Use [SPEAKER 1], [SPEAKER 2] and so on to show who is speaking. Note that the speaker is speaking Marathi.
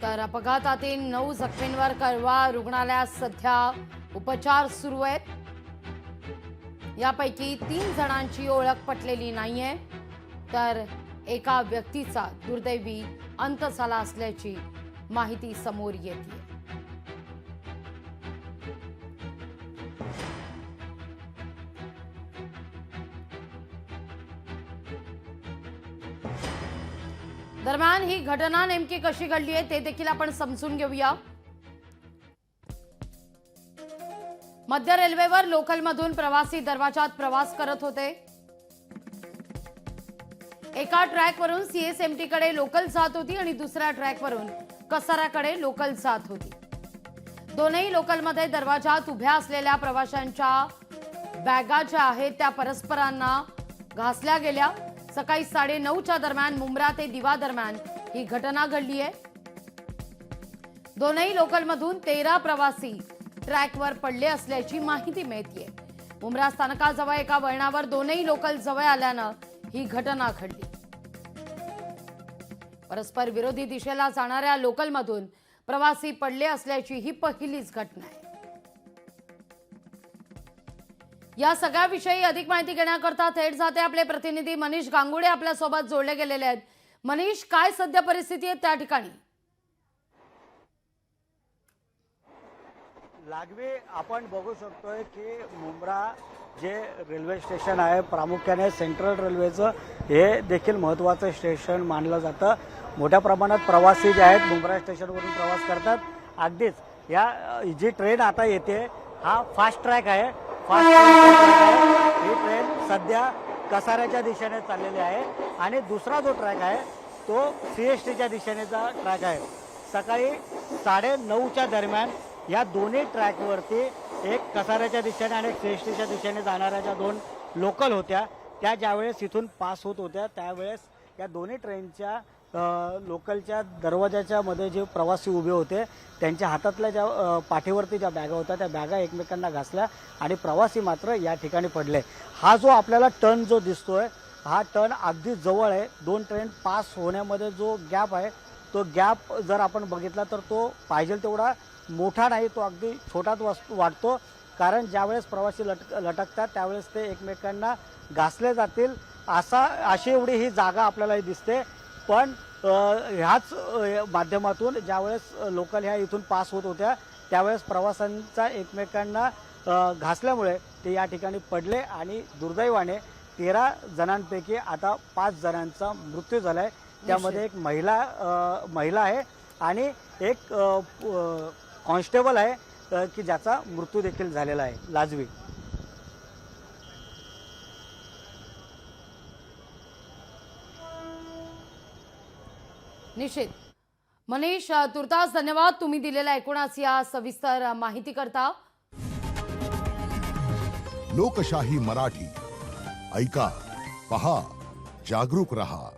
[SPEAKER 1] तर अपघातातील 9 जखमींवर कळवा रुग्णालयात सध्या उपचार सुरू आहेत। यापैकी 3 जणांची ओळख पटलेली नाहीये, तर एका व्यक्तीचा दुर्दैवी अंत झाला असल्याची माहिती समोर येते। दरम्यान ही घटना नेमकी कशी घडली आहे ते देखील आपण समजून घेऊया। मध्य रेल्वेवर लोकलमधून प्रवासी दरवाजात प्रवास करत होते। एका ट्रॅकवरून सीएसएमटी कडे लोकल जात होती आणि दुसऱ्या ट्रॅकवरून कसाराकडे लोकल जात होती। दोनही लोकलमध्ये दरवाजात उभ्या असलेल्या प्रवाशांच्या बॅगा ज्या आहेत त्या परस्परांना घासल्या गेल्या। सकाळी 9:30च्या दरम्यान मुंब्रा ते दिवा दरम्यान ही घटना घडली आहे। दोनही लोकलमधून 13 प्रवासी ट्रॅकवर पडले असल्याची माहिती मिळतेय। मुंब्रा स्थानकाजवळ एका वळणावर दोनही लोकल जवळ आल्यानं ही घटना घडली। परस्पर विरोधी दिशेला जाणाऱ्या लोकलमधून प्रवासी पडले असल्याची ही पहिलीच घटना आहे। या सगळ्याविषयी अधिक माहिती घेण्याकरता थेट जाते आपले प्रतिनिधी मनीष गांगुडे आपल्या सोबत जोडले गेलेले आहेत। मनीष, काय सध्या परिस्थिती आहे त्या ठिकाणी?
[SPEAKER 2] लागवी आपण बघू शकतोय की मुंब्रा जे रेल्वे स्टेशन आहे प्रामुख्याने सेंट्रल रेल्वेचं हे देखील महत्त्वाचं स्टेशन मानलं जातं। मोठ्या प्रमाणात प्रवासी जे आहेत मुंब्रा स्टेशनवरून प्रवास करतात। अगदीच या जी ट्रेन आता येते हा फास्ट ट्रॅक आहे। ही ट्रेन सध्या कसाऱ्याच्या दिशेने चाललेली आहे आणि दुसरा जो ट्रॅक आहे तो सीएसटीच्या दिशेनेचा ट्रॅक आहे। सकाळी 9:30च्या दरम्यान या दोन्ही ट्रॅकवरती एक कसाऱ्याच्या दिशेने आणि एक सीएसटीच्या दिशेने जाणाऱ्या ज्या 2 लोकल होत्या त्या ज्यावेळेस इथून पास होत होत्या त्यावेळेस या दोन्ही ट्रेनच्या लोकलच्या दरवाजाच्या मध्ये जे प्रवासी उभे होते त्यांच्या हातातल्या ज्या पाठीवरती ज्या बॅगा होत्या त्या बॅगा एकमेकांना घासल्या आणि प्रवासी मात्र या ठिकाणी पडले। हा जो आपल्याला टर्न जो दिसतोय हा टर्न अगदी जवळ आहे। 2 ट्रेन पास होण्यामध्ये जो गॅप आहे तो गॅप जर आपण बघितला तर तो पाहिजे तेवढा मोठा नाही, तो अगदी छोटाच वाटतो। कारण ज्यावेळेस प्रवासी लटकतात त्यावेळेस ते एकमेकांना घासले जातील अशी एवढी ही जागा आपल्याला दिसते। पण ह्याच माध्यमातून ज्यावेळेस लोकल ह्या इथून पास होत होत्या त्यावेळेस प्रवाशांचा एकमेकांना घासल्यामुळे ते या ठिकाणी पडले आणि दुर्दैवाने 13 जणांपैकी आता 5 जणांचा मृत्यू झालाय। त्यामध्ये एक महिला आहे आणि एक कॉन्स्टेबल आहे की ज्याचा मृत्यू देखील झालेला आहे। लाजवी
[SPEAKER 1] निश्चित मनीष, तुर्तास धन्यवाद तुम्ही दिलेल्या एकूणच या सविस्तर माहिती करता।
[SPEAKER 3] लोकशाही मराठी ऐका, पहा, जागरूक रहा।